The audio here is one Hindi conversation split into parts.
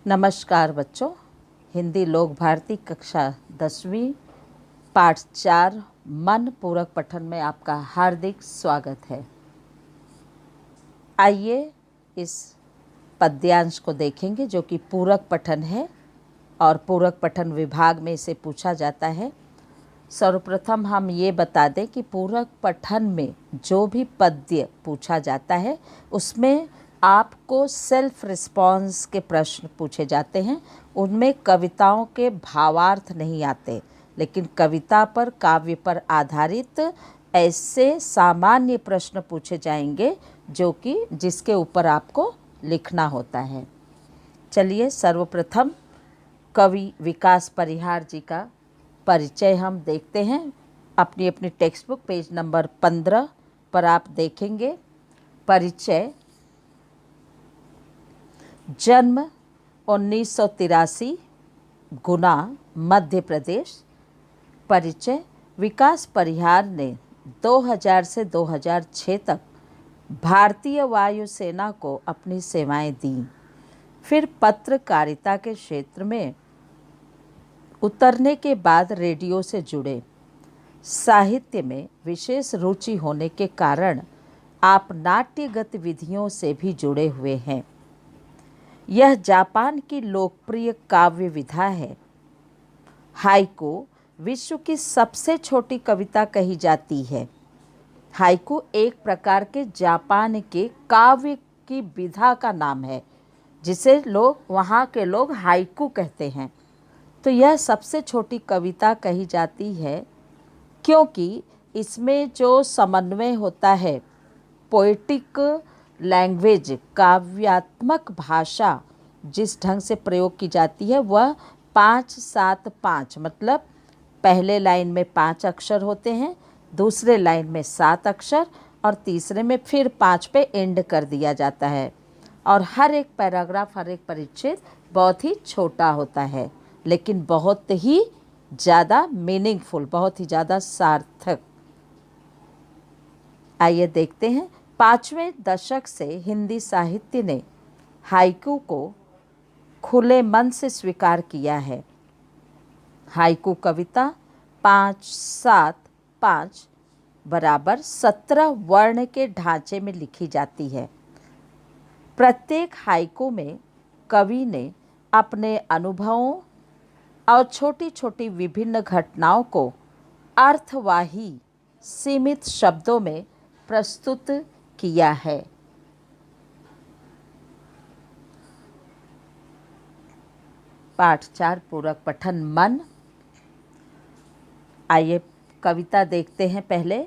नमस्कार बच्चों। हिंदी लोक भारती कक्षा 10वीं पाठ 4 मन पूरक पठन में आपका हार्दिक स्वागत है। आइए इस पद्यांश को देखेंगे जो कि पूरक पठन है और पूरक पठन विभाग में इसे पूछा जाता है। सर्वप्रथम हम ये बता दें कि पूरक पठन में जो भी पद्य पूछा जाता है उसमें आपको सेल्फ रिस्पॉन्स के प्रश्न पूछे जाते हैं। उनमें कविताओं के भावार्थ नहीं आते, लेकिन कविता पर, काव्य पर आधारित ऐसे सामान्य प्रश्न पूछे जाएंगे जो कि जिसके ऊपर आपको लिखना होता है। चलिए सर्वप्रथम कवि विकास परिहार जी का परिचय हम देखते हैं। अपनी अपनी टेक्स्ट बुक पेज नंबर 15 पर आप देखेंगे परिचय। जन्म 1983, गुना, मध्य प्रदेश। परिचय: विकास परिहार ने 2000 से 2006 तक भारतीय वायुसेना को अपनी सेवाएं दीं। फिर पत्रकारिता के क्षेत्र में उतरने के बाद रेडियो से जुड़े। साहित्य में विशेष रुचि होने के कारण आप नाट्य गतिविधियों से भी जुड़े हुए हैं। यह जापान की लोकप्रिय काव्य विधा है। हाइकू विश्व की सबसे छोटी कविता कही जाती है। हाइकू एक प्रकार के जापान के काव्य की विधा का नाम है, जिसे वहाँ के लोग हाइकू कहते हैं। तो यह सबसे छोटी कविता कही जाती है क्योंकि इसमें जो समन्वय होता है, पोएटिक लैंग्वेज, काव्यात्मक भाषा जिस ढंग से प्रयोग की जाती है वह 5-7-5, मतलब पहले लाइन में 5 अक्षर होते हैं, दूसरे लाइन में 7 अक्षर और तीसरे में फिर 5 पे एंड कर दिया जाता है। और हर एक पैराग्राफ, हर एक परिच्छेद बहुत ही छोटा होता है, लेकिन बहुत ही ज़्यादा मीनिंगफुल, बहुत ही ज़्यादा सार्थक। आइए देखते हैं। 5वें दशक से हिंदी साहित्य ने हाइकू को खुले मन से स्वीकार किया है। हाइकू कविता 5-7-5 बराबर 17 वर्ण के ढांचे में लिखी जाती है। प्रत्येक हाइकू में कवि ने अपने अनुभवों और छोटी छोटी विभिन्न घटनाओं को अर्थवाही सीमित शब्दों में प्रस्तुत किया है। पाठ 4 पूरक पठन मन। आइए कविता देखते हैं। पहले,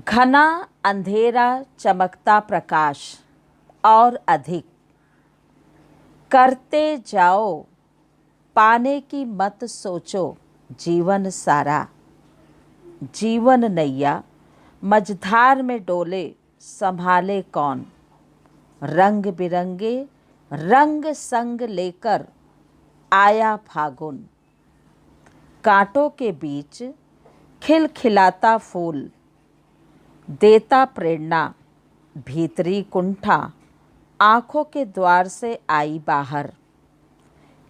घना अंधेरा चमकता प्रकाश और अधिक, करते जाओ पाने की मत सोचो जीवन सारा। जीवन नैया मझधार में डोले संभाले कौन। रंग बिरंगे रंग संग लेकर आया फागुन। कांटों के बीच खिलखिलाता फूल देता प्रेरणा। भीतरी कुंठा आँखों के द्वार से आई बाहर।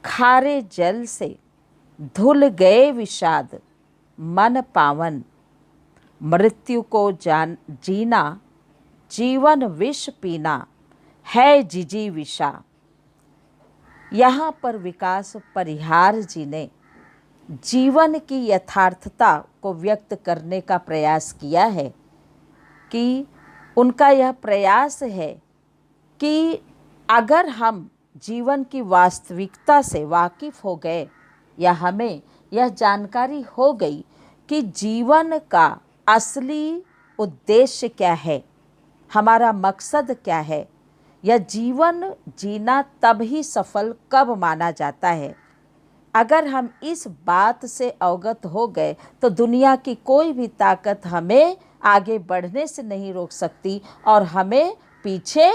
खारे जल से धुल गए विषाद मन पावन। मृत्यु को जीना जीवन विष पीना है जिजी विषा। यहाँ पर विकास परिहार जी ने जीवन की यथार्थता को व्यक्त करने का प्रयास किया है कि उनका यह प्रयास है कि अगर हम जीवन की वास्तविकता से वाकिफ़ हो गए या हमें यह जानकारी हो गई कि जीवन का असली उद्देश्य क्या है, हमारा मकसद क्या है, यह जीवन जीना तब ही सफल कब माना जाता है। अगर हम इस बात से अवगत हो गए तो दुनिया की कोई भी ताकत हमें आगे बढ़ने से नहीं रोक सकती और हमें पीछे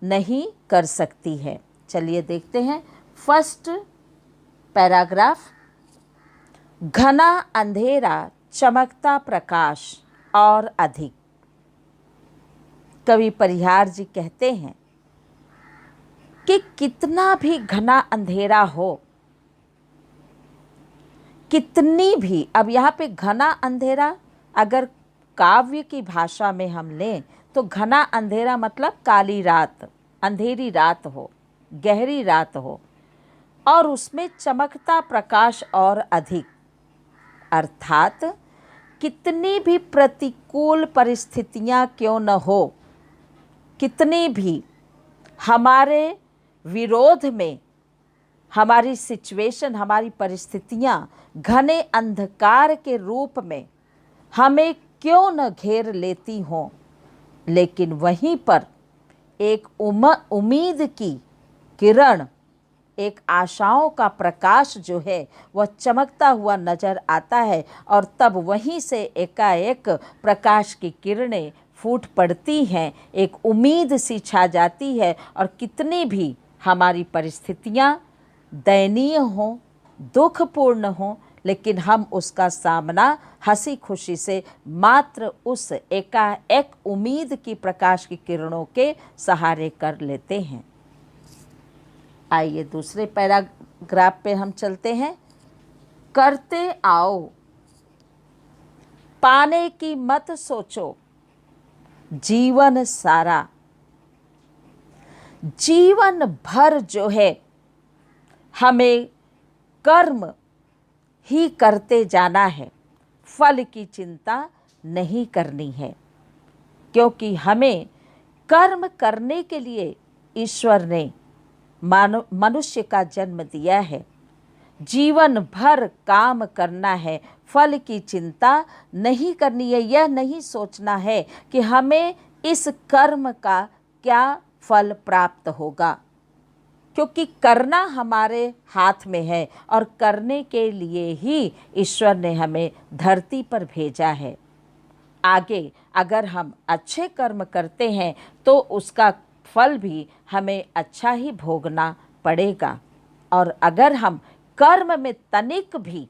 नहीं कर सकती है। चलिए देखते हैं। फर्स्ट पैराग्राफ, घना अंधेरा चमकता प्रकाश और अधिक। कवि परिहार जी कहते हैं, कि कितना भी घना अंधेरा हो, कितनी भी, अब यहाँ पे घना अंधेरा अगर काव्य की भाषा में हम लें तो घना अंधेरा मतलब काली रात, अंधेरी रात हो, गहरी रात हो और उसमें चमकता प्रकाश और अधिक, अर्थात कितनी भी प्रतिकूल परिस्थितियां क्यों न हो, कितनी भी हमारे विरोध में हमारी सिचुएशन, हमारी परिस्थितियां घने अंधकार के रूप में हमें क्यों न घेर लेती हों, लेकिन वहीं पर एक उम्मीद की किरण, एक आशाओं का प्रकाश जो है वह चमकता हुआ नजर आता है और तब वहीं से एकाएक प्रकाश की किरणें फूट पड़ती हैं, एक उम्मीद सी छा जाती है और कितनी भी हमारी परिस्थितियां दयनीय हों, दुखपूर्ण हों, लेकिन हम उसका सामना हंसी खुशी से मात्र उस एकाएक उम्मीद की प्रकाश की किरणों के सहारे कर लेते हैं। आइए दूसरे पैराग्राफ पे हम चलते हैं। करते आओ, पाने की मत सोचो, जीवन सारा। जीवन भर जो है हमें कर्म ही करते जाना है, फल की चिंता नहीं करनी है, क्योंकि हमें कर्म करने के लिए ईश्वर ने मनुष्य का जन्म दिया है। जीवन भर काम करना है, फल की चिंता नहीं करनी है। यह नहीं सोचना है कि हमें इस कर्म का क्या फल प्राप्त होगा, क्योंकि करना हमारे हाथ में है और करने के लिए ही ईश्वर ने हमें धरती पर भेजा है। आगे अगर हम अच्छे कर्म करते हैं तो उसका फल भी हमें अच्छा ही भोगना पड़ेगा, और अगर हम कर्म में तनिक भी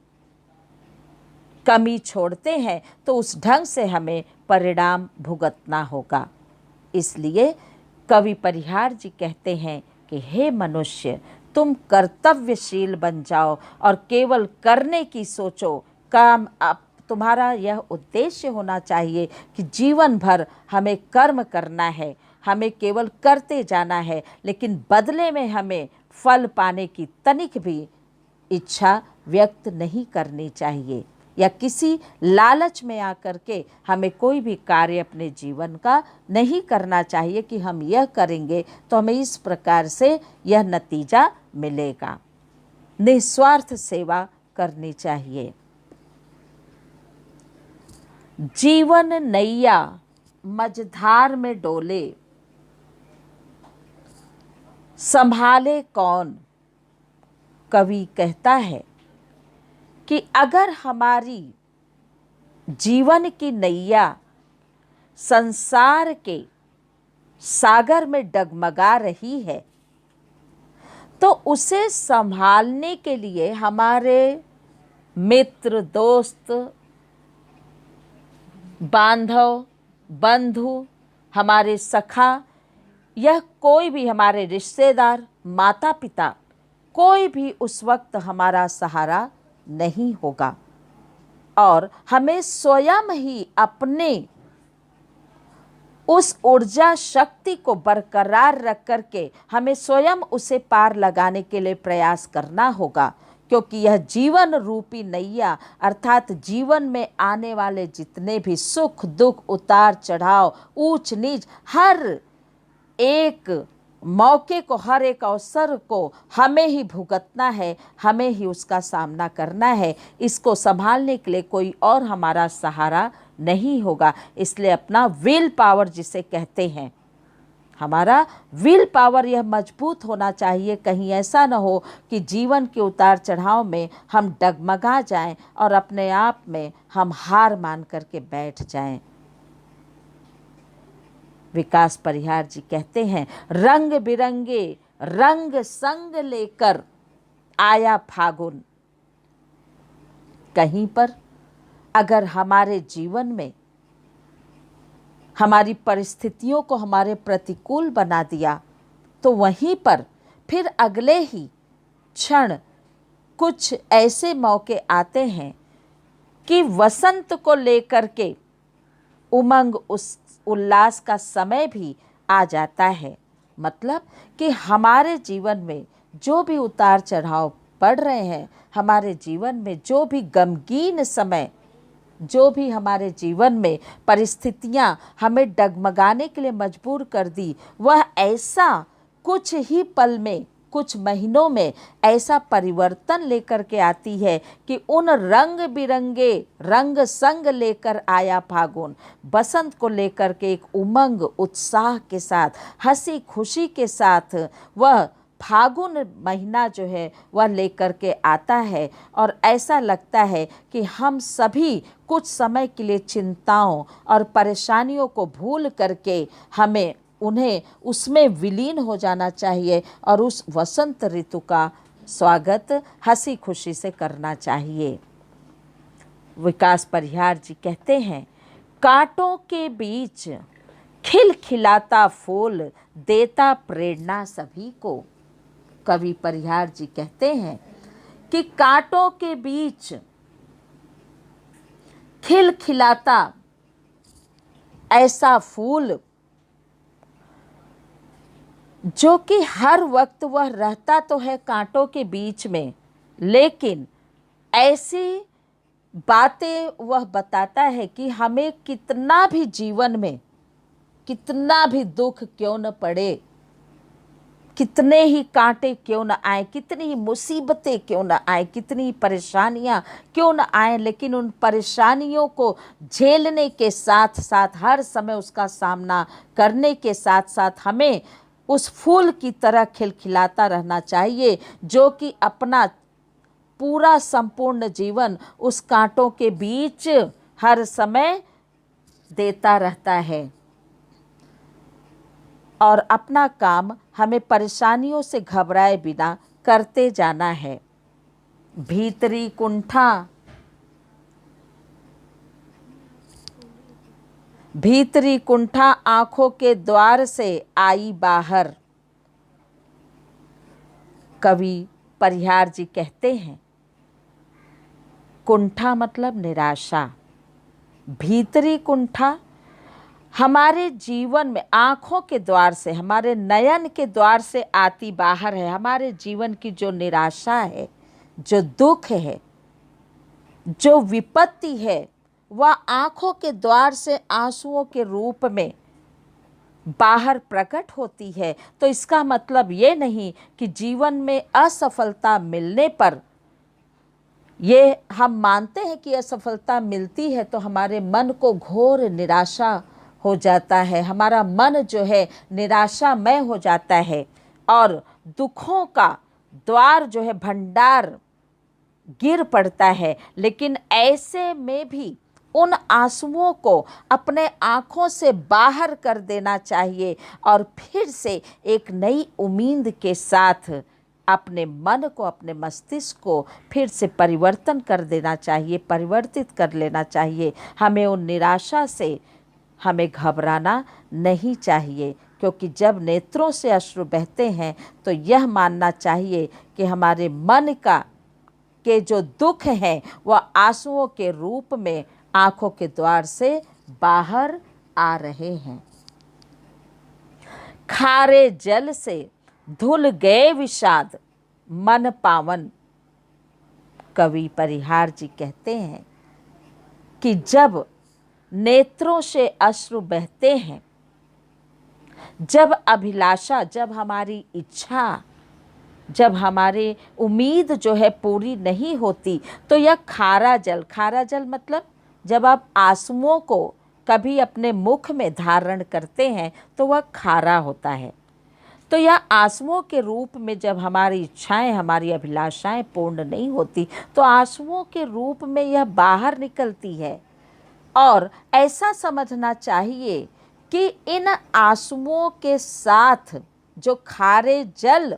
कमी छोड़ते हैं तो उस ढंग से हमें परिणाम भुगतना होगा। इसलिए कवि परिहार जी कहते हैं कि हे मनुष्य, तुम कर्तव्यशील बन जाओ और केवल करने की सोचो। काम तुम्हारा यह उद्देश्य होना चाहिए कि जीवन भर हमें कर्म करना है, हमें केवल करते जाना है, लेकिन बदले में हमें फल पाने की तनिक भी इच्छा व्यक्त नहीं करनी चाहिए, या किसी लालच में आकर के हमें कोई भी कार्य अपने जीवन का नहीं करना चाहिए कि हम यह करेंगे तो हमें इस प्रकार से यह नतीजा मिलेगा। निस्वार्थ सेवा करनी चाहिए। जीवन नैया मझधार में डोले, संभाले कौन। कवि कहता है कि अगर हमारी जीवन की नैया संसार के सागर में डगमगा रही है तो उसे संभालने के लिए हमारे मित्र, दोस्त, बांधव, बंधु, हमारे सखा, यह कोई भी, हमारे रिश्तेदार, माता पिता, कोई भी उस वक्त हमारा सहारा नहीं होगा, और हमें स्वयं ही अपने उस ऊर्जा शक्ति को बरकरार रख करके हमें स्वयं उसे पार लगाने के लिए प्रयास करना होगा, क्योंकि यह जीवन रूपी नैया अर्थात जीवन में आने वाले जितने भी सुख दुख, उतार चढ़ाव, ऊंच नीच, हर एक मौके को, हर एक अवसर को हमें ही भुगतना है, हमें ही उसका सामना करना है। इसको संभालने के लिए कोई और हमारा सहारा नहीं होगा। इसलिए अपना विल पावर जिसे कहते हैं, हमारा विल पावर यह मजबूत होना चाहिए। कहीं ऐसा न हो कि जीवन के उतार चढ़ाव में हम डगमगा जाएं और अपने आप में हम हार मान करके बैठ जाएं। विकास परिहार जी कहते हैं, रंग बिरंगे रंग संग लेकर आया फागुन। कहीं पर अगर हमारे जीवन में हमारी परिस्थितियों को हमारे प्रतिकूल बना दिया तो वहीं पर फिर अगले ही क्षण कुछ ऐसे मौके आते हैं कि वसंत को लेकर के उमंग उस उल्लास का समय भी आ जाता है। मतलब कि हमारे जीवन में जो भी उतार चढ़ाव पड़ रहे हैं, हमारे जीवन में जो भी गमगीन समय, जो भी हमारे जीवन में परिस्थितियां हमें डगमगाने के लिए मजबूर कर दी, वह ऐसा कुछ ही पल में, कुछ महीनों में ऐसा परिवर्तन लेकर के आती है कि उन रंग बिरंगे रंग संग लेकर आया फागुन, बसंत को लेकर के एक उमंग उत्साह के साथ, हंसी खुशी के साथ वह फागुन महीना जो है वह लेकर के आता है। और ऐसा लगता है कि हम सभी कुछ समय के लिए चिंताओं और परेशानियों को भूल करके हमें उन्हें उसमें विलीन हो जाना चाहिए और उस वसंत ऋतु का स्वागत हंसी खुशी से करना चाहिए। विकास परिहार जी कहते हैं, कांटों के बीच खिलखिलाता फूल देता प्रेरणा सभी को। कवि परिहार जी कहते हैं कि कांटों के बीच खिलखिलाता ऐसा फूल जो कि हर वक्त वह रहता तो है कांटों के बीच में, लेकिन ऐसी बातें वह बताता है कि हमें कितना भी जीवन में कितना भी दुख क्यों न पड़े, कितने ही कांटे क्यों न आए, कितनी ही मुसीबतें क्यों न आए, कितनी परेशानियां क्यों न आए, लेकिन उन परेशानियों को झेलने के साथ साथ, हर समय उसका सामना करने के साथ साथ हमें उस फूल की तरह खिलखिलाता रहना चाहिए जो कि अपना पूरा संपूर्ण जीवन उस कांटों के बीच हर समय देता रहता है। और अपना काम हमें परेशानियों से घबराए बिना करते जाना है। भीतरी कुंठा, भीतरी कुंठा आंखों के द्वार से आई बाहर। कवि परिहार जी कहते हैं, कुंठा मतलब निराशा, भीतरी कुंठा हमारे जीवन में आंखों के द्वार से, हमारे नयन के द्वार से आती बाहर है। हमारे जीवन की जो निराशा है, जो दुख है, जो विपत्ति है, वह आंखों के द्वार से आंसुओं के रूप में बाहर प्रकट होती है। तो इसका मतलब ये नहीं कि जीवन में असफलता मिलने पर ये हम मानते हैं कि असफलता मिलती है तो हमारे मन को घोर निराशा हो जाता है, हमारा मन जो है निराशामय हो जाता है और दुखों का द्वार जो है भंडार गिर पड़ता है। लेकिन ऐसे में भी उन आंसुओं को अपने आँखों से बाहर कर देना चाहिए और फिर से एक नई उम्मीद के साथ अपने मन को, अपने मस्तिष्क को फिर से परिवर्तन कर देना चाहिए, परिवर्तित कर लेना चाहिए। हमें उन निराशा से हमें घबराना नहीं चाहिए, क्योंकि जब नेत्रों से अश्रु बहते हैं तो यह मानना चाहिए कि हमारे मन के जो दुख हैं वह आंसुओं के रूप में आंखों के द्वार से बाहर आ रहे हैं। खारे जल से धुल गए विषाद मन पावन। कवि परिहार जी कहते हैं कि जब नेत्रों से अश्रु बहते हैं, जब अभिलाषा, जब हमारी इच्छा, जब हमारी उम्मीद जो है पूरी नहीं होती, तो यह खारा जल मतलब जब आप आंसुओं को कभी अपने मुख में धारण करते हैं तो वह खारा होता है। तो यह आंसुओं के रूप में जब हमारी इच्छाएं, हमारी अभिलाषाएं पूर्ण नहीं होती तो आंसुओं के रूप में यह बाहर निकलती है। और ऐसा समझना चाहिए कि इन आंसुओं के साथ जो खारे जल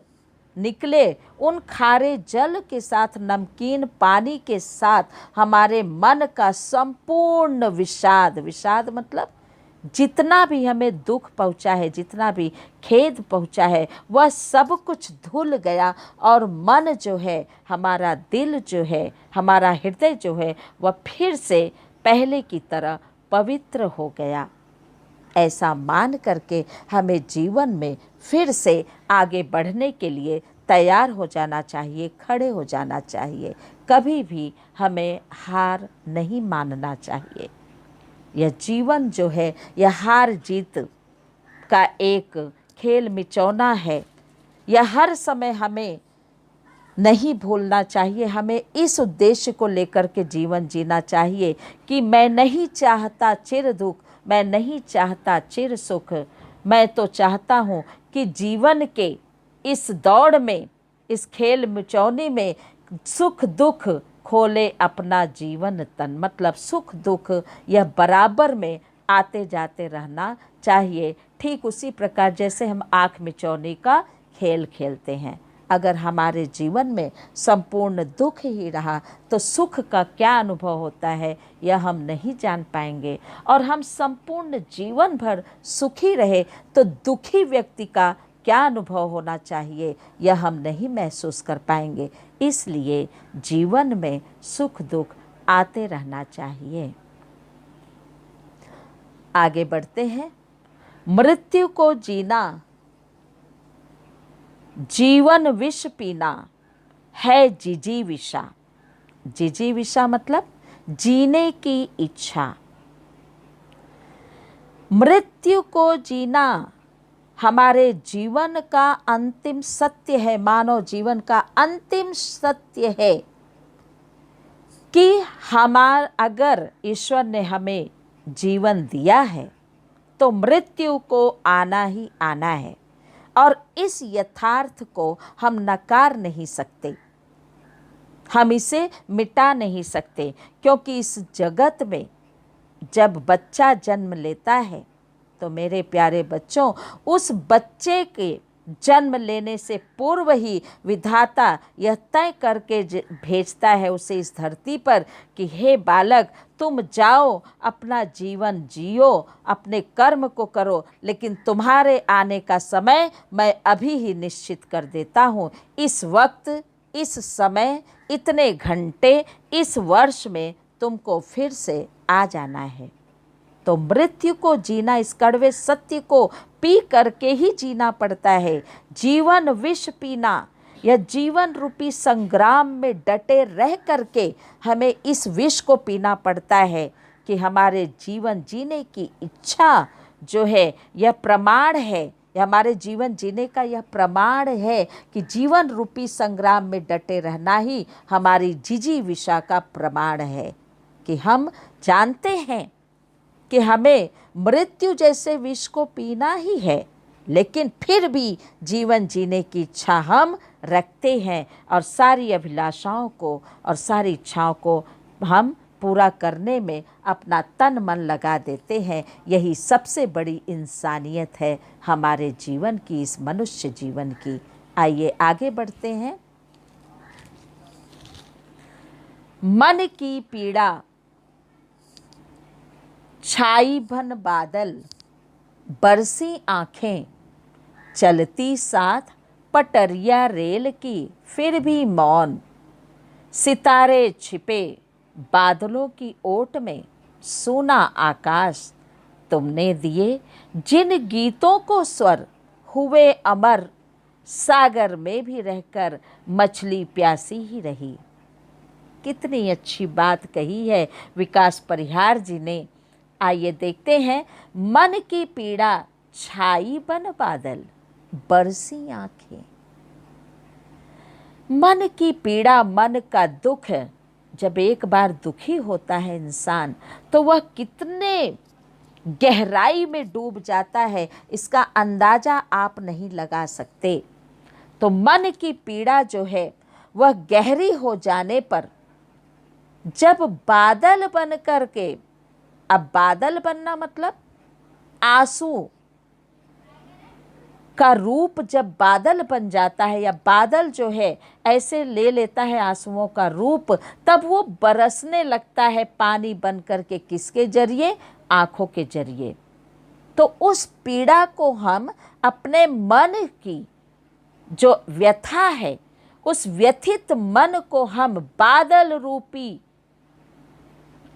निकले, उन खारे जल के साथ, नमकीन पानी के साथ हमारे मन का संपूर्ण विषाद, विषाद मतलब जितना भी हमें दुख पहुंचा है, जितना भी खेद पहुंचा है, वह सब कुछ धुल गया और मन जो है, हमारा दिल जो है, हमारा हृदय जो है, वह फिर से पहले की तरह पवित्र हो गया। ऐसा मान करके हमें जीवन में फिर से आगे बढ़ने के लिए तैयार हो जाना चाहिए, खड़े हो जाना चाहिए। कभी भी हमें हार नहीं मानना चाहिए। यह जीवन जो है, यह हार जीत का एक खेल मिचौना है। यह हर समय हमें नहीं भूलना चाहिए। हमें इस उद्देश्य को लेकर के जीवन जीना चाहिए कि मैं नहीं चाहता चिर दुख, मैं नहीं चाहता चिर सुख, मैं तो चाहता हूँ कि जीवन के इस दौड़ में, इस खेल मिचौनी में सुख दुख खोले अपना जीवन तन। मतलब सुख दुख यह बराबर में आते जाते रहना चाहिए। ठीक उसी प्रकार जैसे हम आँख मिचौनी का खेल खेलते हैं। अगर हमारे जीवन में संपूर्ण दुख ही रहा तो सुख का क्या अनुभव होता है यह हम नहीं जान पाएंगे। और हम संपूर्ण जीवन भर सुखी रहे तो दुखी व्यक्ति का क्या अनुभव होना चाहिए यह हम नहीं महसूस कर पाएंगे। इसलिए जीवन में सुख दुख आते रहना चाहिए। आगे बढ़ते हैं। मृत्यु को जीना जीवन विष पीना है जिजीविषा। जिजीविषा मतलब जीने की इच्छा। मृत्यु को जीना हमारे जीवन का अंतिम सत्य है, मानव जीवन का अंतिम सत्य है कि अगर ईश्वर ने हमें जीवन दिया है तो मृत्यु को आना ही आना है। और इस यथार्थ को हम नकार नहीं सकते, हम इसे मिटा नहीं सकते। क्योंकि इस जगत में जब बच्चा जन्म लेता है तो मेरे प्यारे बच्चों, उस बच्चे के जन्म लेने से पूर्व ही विधाता यह तय करके भेजता है उसे इस धरती पर कि हे बालक, तुम जाओ अपना जीवन जियो, अपने कर्म को करो, लेकिन तुम्हारे आने का समय मैं अभी ही निश्चित कर देता हूँ। इस वक्त, इस समय, इतने घंटे, इस वर्ष में तुमको फिर से आ जाना है। तो मृत्यु को जीना, इस कड़वे सत्य को पी करके ही जीना पड़ता है। जीवन विष पीना, यह जीवन रूपी संग्राम में डटे रह करके हमें इस विष को पीना पड़ता है कि हमारे जीवन जीने की इच्छा जो है यह प्रमाण है, यह हमारे जीवन जीने का यह प्रमाण है कि जीवन रूपी संग्राम में डटे रहना ही हमारी जिजीविषा का प्रमाण है। कि हम जानते हैं कि हमें मृत्यु जैसे विष को पीना ही है, लेकिन फिर भी जीवन जीने की इच्छा हम रखते हैं और सारी अभिलाषाओं को और सारी इच्छाओं को हम पूरा करने में अपना तन मन लगा देते हैं। यही सबसे बड़ी इंसानियत है हमारे जीवन की, इस मनुष्य जीवन की। आइए आगे बढ़ते हैं। मन की पीड़ा छाई भन बादल, बरसी आँखें, चलती साथ पटरिया रेल की, फिर भी मौन, सितारे छिपे बादलों की ओट में, सूना आकाश, तुमने दिए जिन गीतों को स्वर, हुए अमर, सागर में भी रहकर मछली प्यासी ही रही। कितनी अच्छी बात कही है विकास परिहार जी ने। आइए देखते हैं। मन की पीड़ा छाई बन बादल, बरसी आंखें। मन की पीड़ा, मन का दुख, जब एक बार दुखी होता है इंसान तो वह कितने गहराई में डूब जाता है, इसका अंदाजा आप नहीं लगा सकते। तो मन की पीड़ा जो है वह गहरी हो जाने पर जब बादल बन करके, अब बादल बनना मतलब आंसू का रूप जब बादल बन जाता है, या बादल जो है ऐसे ले लेता है आंसुओं का रूप, तब वो बरसने लगता है पानी बन करके। किसके जरिए? आँखों के जरिए। तो उस पीड़ा को हम अपने मन की जो व्यथा है, उस व्यथित मन को हम बादल रूपी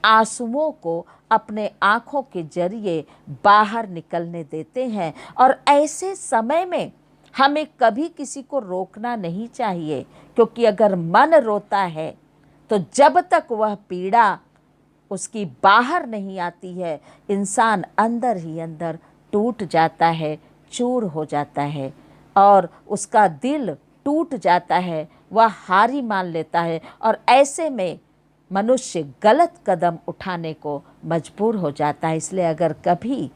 आंसुओं को अपने आँखों के जरिए बाहर निकलने देते हैं। और ऐसे समय में हमें कभी किसी को रोकना नहीं चाहिए, क्योंकि अगर मन रोता है तो जब तक वह पीड़ा उसकी बाहर नहीं आती है, इंसान अंदर ही अंदर टूट जाता है, चूर हो जाता है और उसका दिल टूट जाता है, वह हारी मान लेता है और ऐसे में मनुष्य गलत कदम उठाने को मजबूर हो जाता है। इसलिए अगर कभी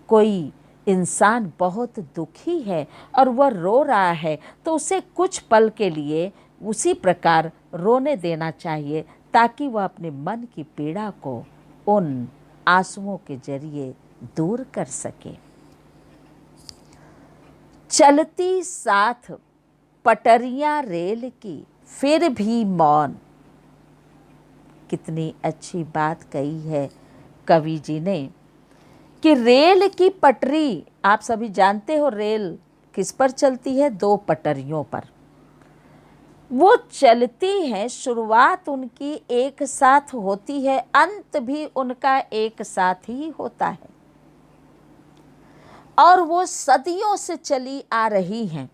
कोई इंसान बहुत दुखी है और वह रो रहा है तो उसे कुछ पल के लिए उसी प्रकार रोने देना चाहिए, ताकि वह अपने मन की पीड़ा को उन आंसुओं के जरिए दूर कर सके। चलती साथ पटरियां रेल की, फिर भी मौन। कितनी अच्छी बात कही है कवि जी ने कि रेल की पटरी, आप सभी जानते हो रेल किस पर चलती है? दो पटरियों पर वो चलती हैं। शुरुआत उनकी एक साथ होती है, अंत भी उनका एक साथ ही होता है और वो सदियों से चली आ रही हैं।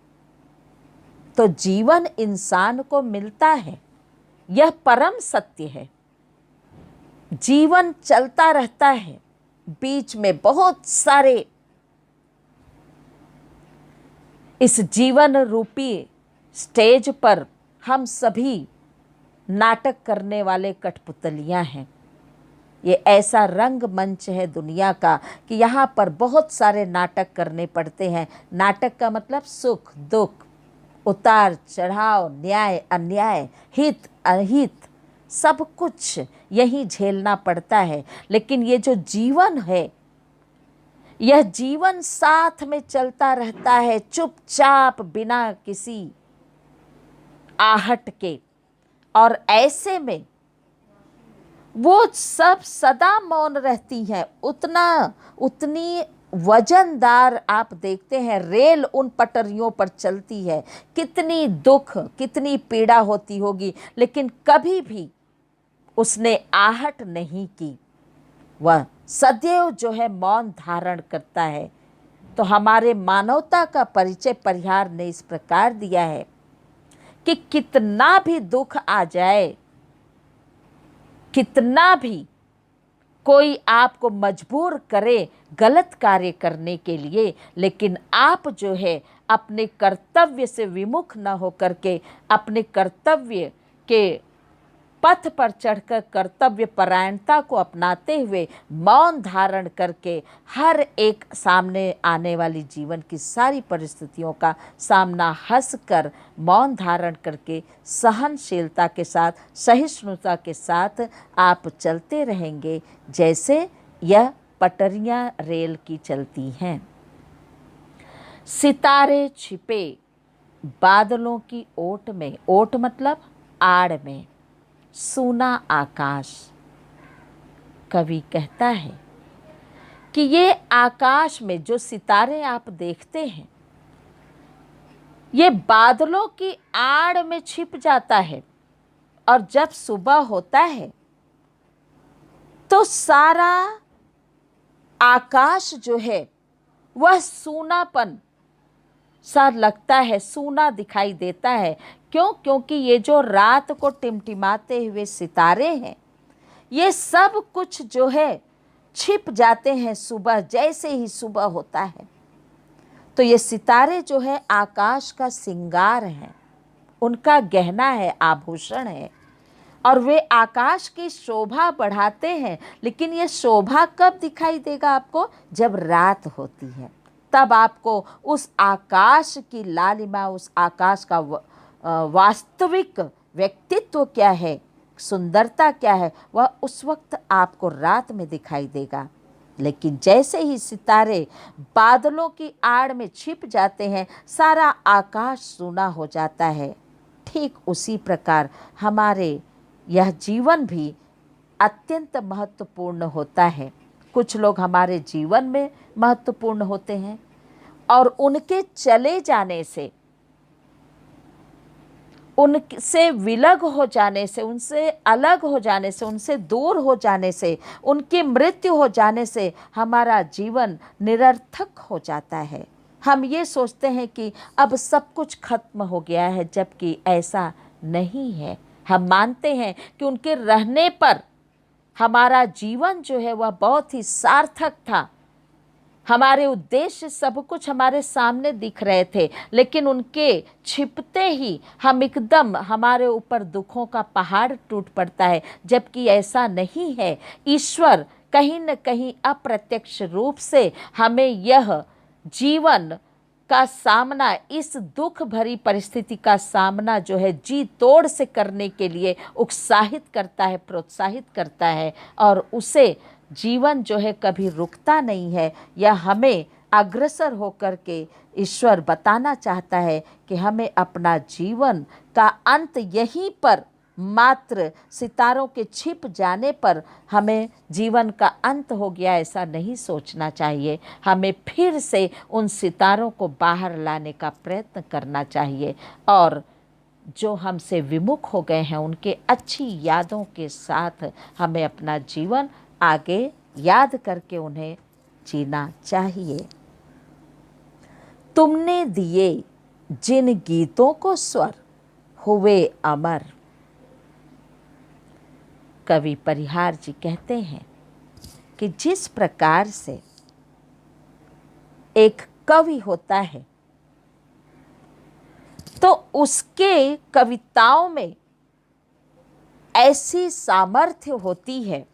तो जीवन इंसान को मिलता है, यह परम सत्य है। जीवन चलता रहता है, बीच में बहुत सारे इस जीवन रूपी स्टेज पर हम सभी नाटक करने वाले कठपुतलियां हैं। ये ऐसा रंग मंच है दुनिया का कि यहाँ पर बहुत सारे नाटक करने पड़ते हैं। नाटक का मतलब सुख दुख, उतार चढ़ाव, न्याय अन्याय, हित अहित, सब कुछ यही झेलना पड़ता है। लेकिन ये जो जीवन है, यह जीवन साथ में चलता रहता है, चुपचाप बिना किसी आहट के। और ऐसे में वो सब सदा मौन रहती हैं। उतनी वजनदार आप देखते हैं रेल उन पटरियों पर चलती है, कितनी दुख कितनी पीड़ा होती होगी, लेकिन कभी भी उसने आहट नहीं की। वह सदैव जो है मौन धारण करता है। तो हमारे मानवता का परिचय परिहार ने इस प्रकार दिया है कि कितना भी दुख आ जाए, कितना भी कोई आपको मजबूर करे गलत कार्य करने के लिए, लेकिन आप जो है अपने कर्तव्य से विमुख न होकर के अपने कर्तव्य के पथ पर चढ़कर कर्तव्य परायणता को अपनाते हुए मौन धारण करके हर एक सामने आने वाली जीवन की सारी परिस्थितियों का सामना हंसकर मौन धारण करके सहनशीलता के साथ, सहिष्णुता के साथ आप चलते रहेंगे, जैसे यह पटरियां रेल की चलती हैं। सितारे छिपे बादलों की ओट में, ओट मतलब आड़ में, सूना आकाश। कवि कहता है कि ये आकाश में जो सितारे आप देखते हैं, ये बादलों की आड़ में छिप जाता है और जब सुबह होता है तो सारा आकाश जो है वह सूनापन सा लगता है, सूना दिखाई देता है। क्यों? क्योंकि ये जो रात को टिमटिमाते हुए सितारे हैं, ये सब कुछ जो है छिप जाते हैं सुबह, जैसे ही सुबह होता है। तो ये सितारे जो है आकाश का श्रृंगार हैं, उनका गहना है, आभूषण है और वे आकाश की शोभा बढ़ाते हैं। लेकिन ये शोभा कब दिखाई देगा आपको? जब रात होती है, तब आपको उस आकाश की लालिमा, उस आकाश का वास्तविक व्यक्तित्व क्या है, सुंदरता क्या है, वह उस वक्त आपको रात में दिखाई देगा। लेकिन जैसे ही सितारे बादलों की आड़ में छिप जाते हैं, सारा आकाश सूना हो जाता है। ठीक उसी प्रकार हमारे यह जीवन भी अत्यंत महत्वपूर्ण होता है। कुछ लोग हमारे जीवन में महत्वपूर्ण होते हैं और उनके चले जाने से, उनसे विलग हो जाने से, उनसे अलग हो जाने से, उनसे दूर हो जाने से, उनकी मृत्यु हो जाने से हमारा जीवन निरर्थक हो जाता है। हम ये सोचते हैं कि अब सब कुछ खत्म हो गया है, जबकि ऐसा नहीं है। हम मानते हैं कि उनके रहने पर हमारा जीवन जो है वह बहुत ही सार्थक था। हमारे उद्देश्य सब कुछ हमारे सामने दिख रहे थे, लेकिन उनके छिपते ही हम एकदम, हमारे ऊपर दुखों का पहाड़ टूट पड़ता है, जबकि ऐसा नहीं है। ईश्वर कहीं न कहीं अप्रत्यक्ष रूप से हमें यह जीवन का सामना, इस दुख भरी परिस्थिति का सामना जो है जी तोड़ से करने के लिए उत्साहित करता है, प्रोत्साहित करता है, और उसे जीवन जो है कभी रुकता नहीं है। यह हमें अग्रसर होकर के ईश्वर बताना चाहता है कि हमें अपना जीवन का अंत यहीं पर, मात्र सितारों के छिप जाने पर हमें जीवन का अंत हो गया, ऐसा नहीं सोचना चाहिए। हमें फिर से उन सितारों को बाहर लाने का प्रयत्न करना चाहिए और जो हमसे विमुख हो गए हैं उनके अच्छी यादों के साथ हमें अपना जीवन आगे याद करके उन्हें जीना चाहिए। तुमने दिए जिन गीतों को स्वर, हुए अमर। कवि परिहार जी कहते हैं कि जिस प्रकार से एक कवि होता है तो उसके कविताओं में ऐसी सामर्थ्य होती है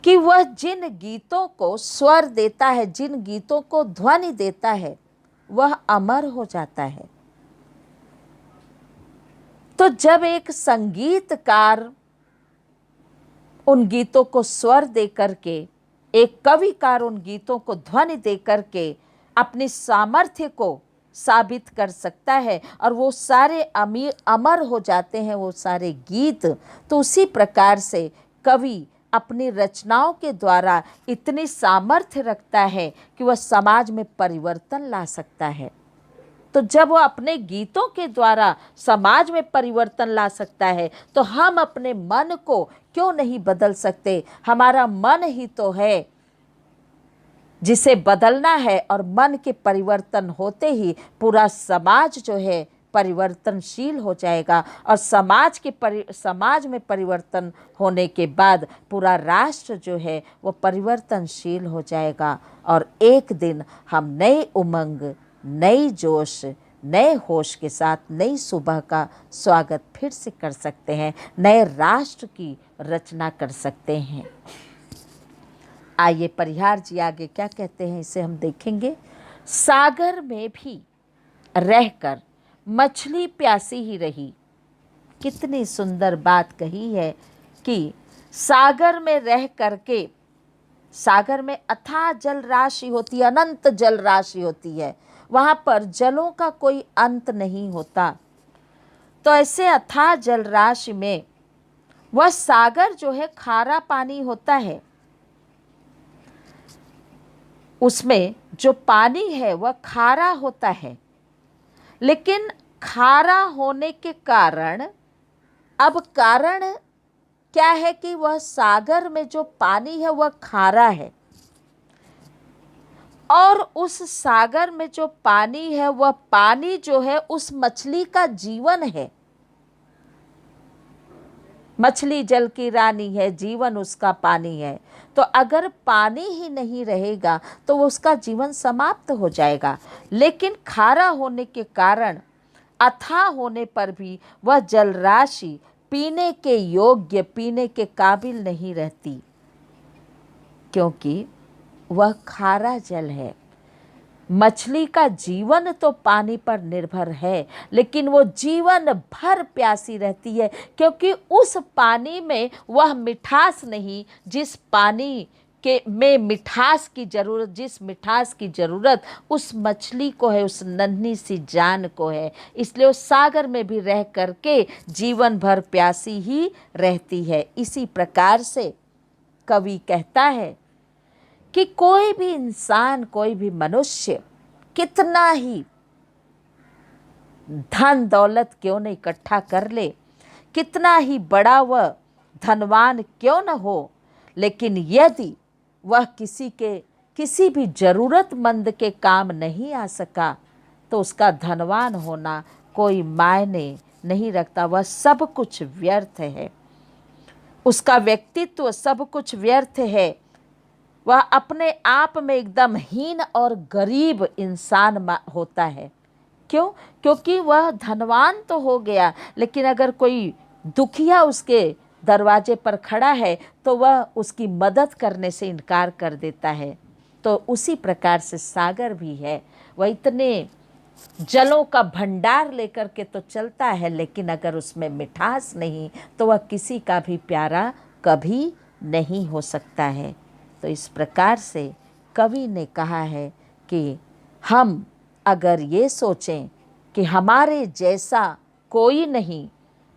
कि वह जिन गीतों को स्वर देता है, जिन गीतों को ध्वनि देता है, वह अमर हो जाता है। तो जब एक संगीतकार उन गीतों को स्वर दे करके, एक कविकार उन गीतों को ध्वनि दे करके अपनी सामर्थ्य को साबित कर सकता है और वो सारे अमर हो जाते हैं, वो सारे गीत, तो उसी प्रकार से कवि अपनी रचनाओं के द्वारा इतनी सामर्थ्य रखता है कि वह समाज में परिवर्तन ला सकता है। तो जब वह अपने गीतों के द्वारा समाज में परिवर्तन ला सकता है, तो हम अपने मन को क्यों नहीं बदल सकते? हमारा मन ही तो है जिसे बदलना है, और मन के परिवर्तन होते ही पूरा समाज जो है परिवर्तनशील हो जाएगा, और समाज में परिवर्तन होने के बाद पूरा राष्ट्र जो है वो परिवर्तनशील हो जाएगा, और एक दिन हम नई उमंग, नई जोश, नए होश के साथ नई सुबह का स्वागत फिर से कर सकते हैं, नए राष्ट्र की रचना कर सकते हैं। आइए परिहार जी आगे क्या कहते हैं, इसे हम देखेंगे। सागर में भी रहकर मछली प्यासी ही रही। कितनी सुंदर बात कही है कि सागर में रह करके, सागर में अथाह जल राशि होती है, अनंत जल राशि होती है, वहाँ पर जलों का कोई अंत नहीं होता। तो ऐसे अथाह जल राशि में वह सागर जो है खारा पानी होता है, उसमें जो पानी है वह खारा होता है, लेकिन खारा होने के कारण, अब कारण क्या है कि वह सागर में जो पानी है वह खारा है, और उस सागर में जो पानी है वह पानी जो है उस मछली का जीवन है। मछली जल की रानी है, जीवन उसका पानी है। तो अगर पानी ही नहीं रहेगा तो उसका जीवन समाप्त हो जाएगा। लेकिन खारा होने के कारण, अथाह होने पर भी वह जल राशि पीने के योग्य, पीने के काबिल नहीं रहती, क्योंकि वह खारा जल है। मछली का जीवन तो पानी पर निर्भर है, लेकिन वो जीवन भर प्यासी रहती है, क्योंकि उस पानी में वह मिठास नहीं, जिस पानी के में मिठास की ज़रूरत, जिस मिठास की ज़रूरत उस मछली को है, उस नन्ही सी जान को है, इसलिए उस सागर में भी रह करके जीवन भर प्यासी ही रहती है। इसी प्रकार से कवि कहता है कि कोई भी इंसान, कोई भी मनुष्य कितना ही धन दौलत क्यों न इकट्ठा कर ले, कितना ही बड़ा वह धनवान क्यों न हो, लेकिन यदि वह किसी भी जरूरतमंद के काम नहीं आ सका तो उसका धनवान होना कोई मायने नहीं रखता। वह सब कुछ व्यर्थ है, उसका व्यक्तित्व सब कुछ व्यर्थ है। वह अपने आप में एकदम हीन और गरीब इंसान होता है। क्यों? क्योंकि वह धनवान तो हो गया, लेकिन अगर कोई दुखिया उसके दरवाजे पर खड़ा है तो वह उसकी मदद करने से इनकार कर देता है। तो उसी प्रकार से सागर भी है, वह इतने जलों का भंडार लेकर के तो चलता है, लेकिन अगर उसमें मिठास नहीं तो वह किसी का भी प्यारा कभी नहीं हो सकता है। तो इस प्रकार से कवि ने कहा है कि हम अगर ये सोचें कि हमारे जैसा कोई नहीं,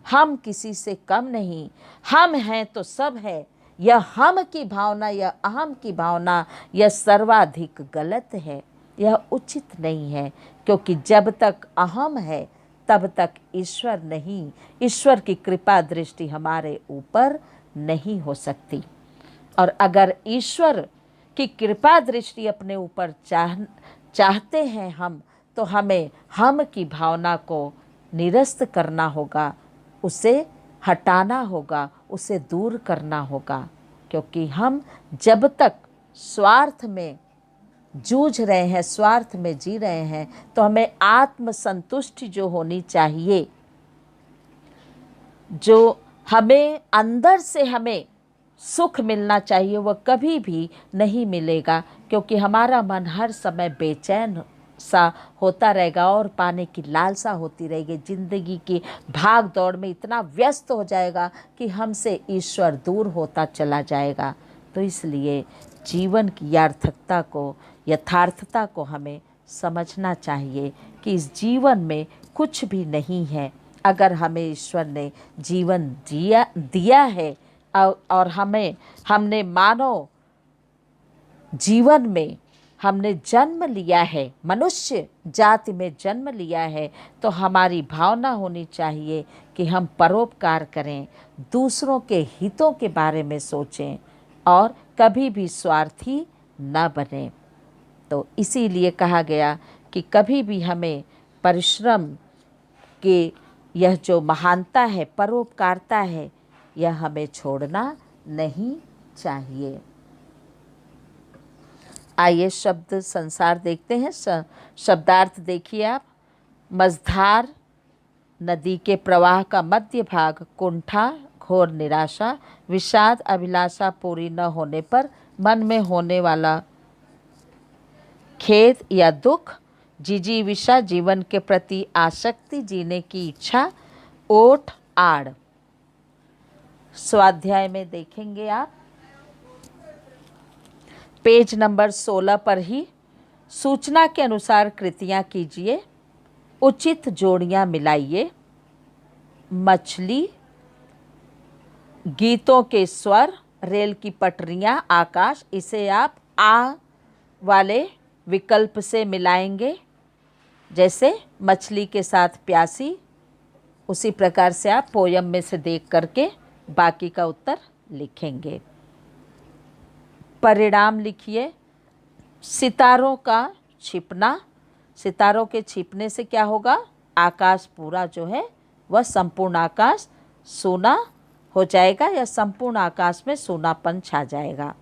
हम किसी से कम नहीं, हम हैं तो सब है, यह हम की भावना, यह अहम की भावना, यह सर्वाधिक गलत है, यह उचित नहीं है। क्योंकि जब तक अहम है तब तक ईश्वर नहीं, ईश्वर की कृपा दृष्टि हमारे ऊपर नहीं हो सकती। और अगर ईश्वर की कृपा दृष्टि अपने ऊपर चाहते हैं हम, तो हमें हम की भावना को निरस्त करना होगा, उसे हटाना होगा, उसे दूर करना होगा। क्योंकि हम जब तक स्वार्थ में जूझ रहे हैं, स्वार्थ में जी रहे हैं, तो हमें आत्मसंतुष्टि जो होनी चाहिए, जो हमें अंदर से हमें सुख मिलना चाहिए, वह कभी भी नहीं मिलेगा। क्योंकि हमारा मन हर समय बेचैन सा होता रहेगा और पाने की लालसा होती रहेगी। जिंदगी की भाग दौड़ में इतना व्यस्त हो जाएगा कि हमसे ईश्वर दूर होता चला जाएगा। तो इसलिए जीवन की यथार्थता को हमें समझना चाहिए कि इस जीवन में कुछ भी नहीं है। अगर हमें ईश्वर ने जीवन दिया है और हमने मानव जीवन में हमने जन्म लिया है, मनुष्य जाति में जन्म लिया है, तो हमारी भावना होनी चाहिए कि हम परोपकार करें, दूसरों के हितों के बारे में सोचें और कभी भी स्वार्थी न बने। तो इसीलिए कहा गया कि कभी भी हमें परिश्रम के यह जो महानता है, परोपकारता है, यह हमें छोड़ना नहीं चाहिए। आइए शब्द संसार देखते हैं। शब्दार्थ देखिए आप। मझधार नदी के प्रवाह का मध्य भाग, कुंठा घोर निराशा, विषाद अभिलाषा पूरी न होने पर मन में होने वाला खेद या दुख, जिजीविषा जीवन के प्रति आसक्ति, जीने की इच्छा, ओठ आड़। स्वाध्याय में देखेंगे आप पेज नंबर 16 पर ही। सूचना के अनुसार कृतियां कीजिए, उचित जोड़ियां मिलाइए। मछली, गीतों के स्वर, रेल की पटरियां, आकाश, इसे आप आ वाले विकल्प से मिलाएंगे। जैसे मछली के साथ प्यासी, उसी प्रकार से आप पोयम में से देख करके बाकी का उत्तर लिखेंगे। परिणाम लिखिए। सितारों का छिपना, सितारों के छिपने से क्या होगा? आकाश पूरा जो है वह संपूर्ण आकाश सोना हो जाएगा या संपूर्ण आकाश में सोनापन छा जाएगा।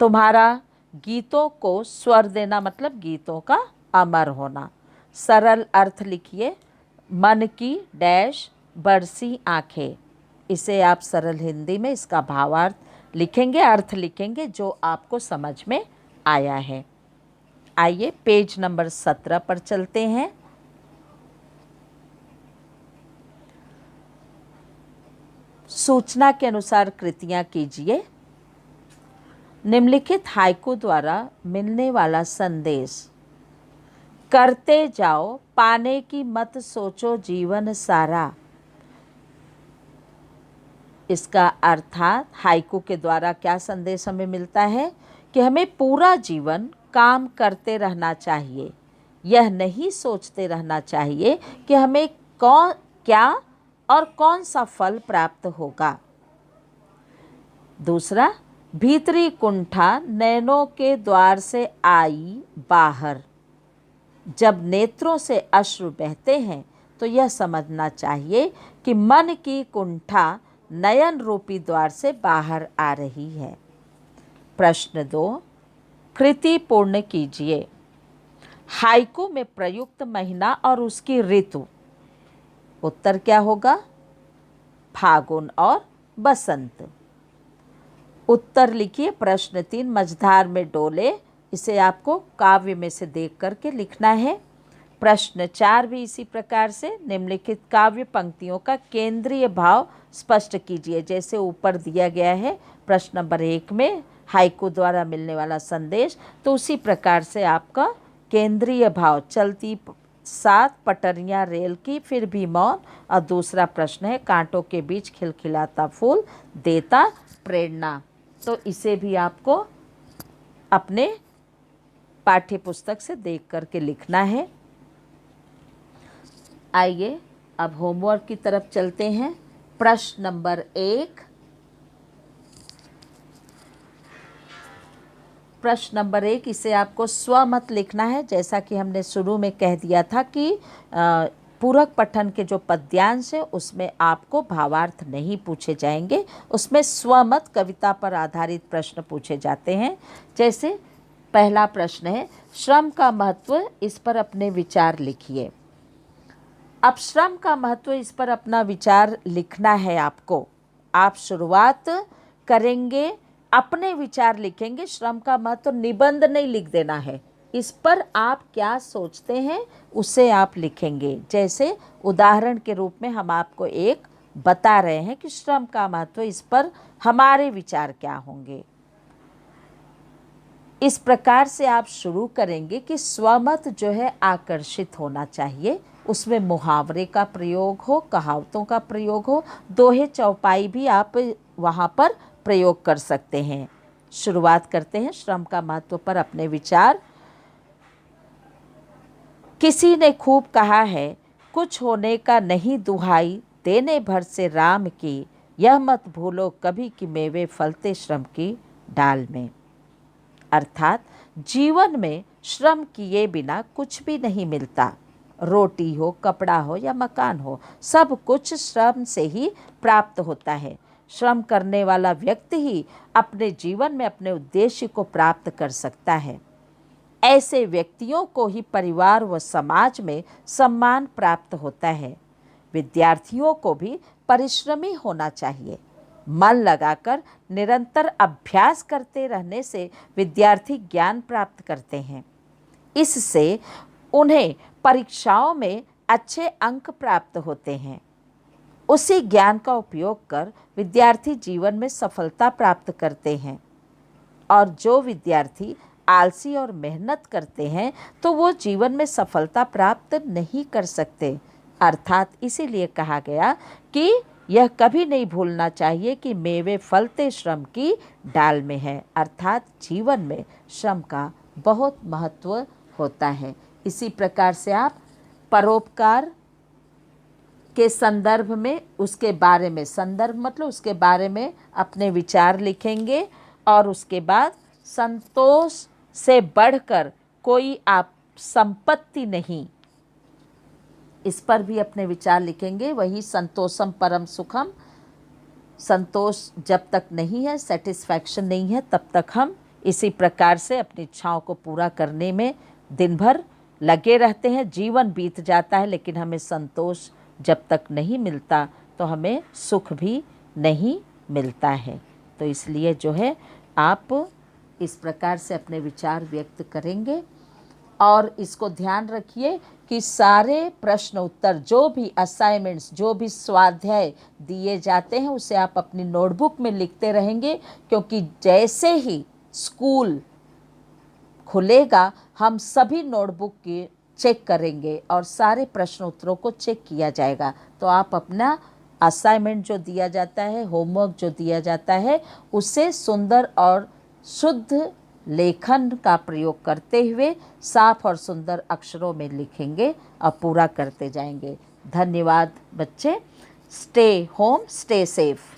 तुम्हारा गीतों को स्वर देना मतलब गीतों का अमर होना। सरल अर्थ लिखिए। मन की डैश बरसी आंखें, इसे आप सरल हिंदी में इसका भावार्थ लिखेंगे, अर्थ लिखेंगे जो आपको समझ में आया है। आइए पेज नंबर 17 पर चलते हैं। सूचना के अनुसार कृतियां कीजिए। निम्नलिखित हाइकू द्वारा मिलने वाला संदेश करते जाओ, पाने की मत सोचो जीवन सारा। इसका अर्थात हाइकू के द्वारा क्या संदेश हमें मिलता है कि हमें पूरा जीवन काम करते रहना चाहिए। यह नहीं सोचते रहना चाहिए कि हमें कौन क्या और कौन सा फल प्राप्त होगा। दूसरा, भीतरी कुंठा नैनों के द्वार से आई बाहर। जब नेत्रों से अश्रु बहते हैं तो यह समझना चाहिए कि मन की कुंठा नयन रूपी द्वार से बाहर आ रही है। प्रश्न 2, कृति पूर्ण कीजिए। हाइकू में प्रयुक्त महीना और उसकी ऋतु। उत्तर क्या होगा? फागुन और बसंत। उत्तर लिखिए। प्रश्न 3, मझधार में डोले। इसे आपको काव्य में से देख करके लिखना है। प्रश्न 4 भी इसी प्रकार से, निम्नलिखित काव्य पंक्तियों का केंद्रीय भाव स्पष्ट कीजिए। जैसे ऊपर दिया गया है प्रश्न नंबर 1 में हाइकू द्वारा मिलने वाला संदेश, तो उसी प्रकार से आपका केंद्रीय भाव, चलती 7 पटरियां रेल की फिर भी मौन। और दूसरा प्रश्न है, कांटों के बीच खिलखिलाता फूल देता प्रेरणा। तो इसे भी आपको अपने पाठ्य पुस्तक से देख करके लिखना है। आइए अब होमवर्क की तरफ चलते हैं। प्रश्न नंबर 1, प्रश्न नंबर 1, इसे आपको स्वमत लिखना है। जैसा कि हमने शुरू में कह दिया था कि पूरक पठन के जो पद्यांश है उसमें आपको भावार्थ नहीं पूछे जाएंगे, उसमें स्वमत कविता पर आधारित प्रश्न पूछे जाते हैं। जैसे पहला प्रश्न है, श्रम का महत्व, इस पर अपने विचार लिखिए। अब श्रम का महत्व, इस पर अपना विचार लिखना है आपको। आप शुरुआत करेंगे, अपने विचार लिखेंगे। श्रम का महत्व निबंध नहीं लिख देना है, इस पर आप क्या सोचते हैं उसे आप लिखेंगे। जैसे उदाहरण के रूप में हम आपको एक बता रहे हैं कि श्रम का महत्व, इस पर हमारे विचार क्या होंगे। इस प्रकार से आप शुरू करेंगे कि स्वमत जो है आकर्षित होना चाहिए, उसमें मुहावरे का प्रयोग हो, कहावतों का प्रयोग हो, दोहे चौपाई भी आप वहाँ पर प्रयोग कर सकते हैं। शुरुआत करते हैं श्रम का महत्व पर अपने विचार। किसी ने खूब कहा है, कुछ होने का नहीं दुहाई, देने भर से राम की, यह मत भूलो कभी कि मेवे फलते श्रम की डाल में। अर्थात जीवन में श्रम किए बिना कुछ भी नहीं मिलता। रोटी हो, कपड़ा हो या मकान हो, सब कुछ श्रम से ही प्राप्त होता है। श्रम करने वाला व्यक्ति ही अपने जीवन में अपने उद्देश्य को प्राप्त कर सकता है। ऐसे व्यक्तियों को ही परिवार व समाज में सम्मान प्राप्त होता है। विद्यार्थियों को भी परिश्रमी होना चाहिए। मन लगाकर निरंतर अभ्यास करते रहने से विद्यार्थी ज्ञान प्राप्त करते हैं। इससे उन्हें परीक्षाओं में अच्छे अंक प्राप्त होते हैं। उसी ज्ञान का उपयोग कर विद्यार्थी जीवन में सफलता प्राप्त करते हैं। और जो विद्यार्थी आलसी और मेहनत करते हैं तो वो जीवन में सफलता प्राप्त नहीं कर सकते। अर्थात इसीलिए कहा गया कि यह कभी नहीं भूलना चाहिए कि मेवे फलते श्रम की डाल में है। अर्थात जीवन में श्रम का बहुत महत्व होता है। इसी प्रकार से आप परोपकार के संदर्भ में, उसके बारे में, संदर्भ मतलब उसके बारे में अपने विचार लिखेंगे। और उसके बाद संतोष से बढ़कर कोई आप संपत्ति नहीं, इस पर भी अपने विचार लिखेंगे। वही संतोषम परम सुखम, संतोष जब तक नहीं है, सेटिस्फैक्शन नहीं है, तब तक हम इसी प्रकार से अपनी इच्छाओं को पूरा करने में दिन भर लगे रहते हैं। जीवन बीत जाता है लेकिन हमें संतोष जब तक नहीं मिलता तो हमें सुख भी नहीं मिलता है। तो इसलिए जो है आप इस प्रकार से अपने विचार व्यक्त करेंगे। और इसको ध्यान रखिए कि सारे प्रश्न उत्तर, जो भी असाइनमेंट्स, जो भी स्वाध्याय दिए जाते हैं उसे आप अपनी नोटबुक में लिखते रहेंगे, क्योंकि जैसे ही स्कूल खुलेगा हम सभी नोटबुक के चेक करेंगे और सारे प्रश्न उत्तरों को चेक किया जाएगा। तो आप अपना असाइनमेंट जो दिया जाता है, होमवर्क जो दिया जाता है, उसे सुंदर और शुद्ध लेखन का प्रयोग करते हुए साफ और सुंदर अक्षरों में लिखेंगे और पूरा करते जाएंगे। धन्यवाद बच्चे। Stay home, stay safe.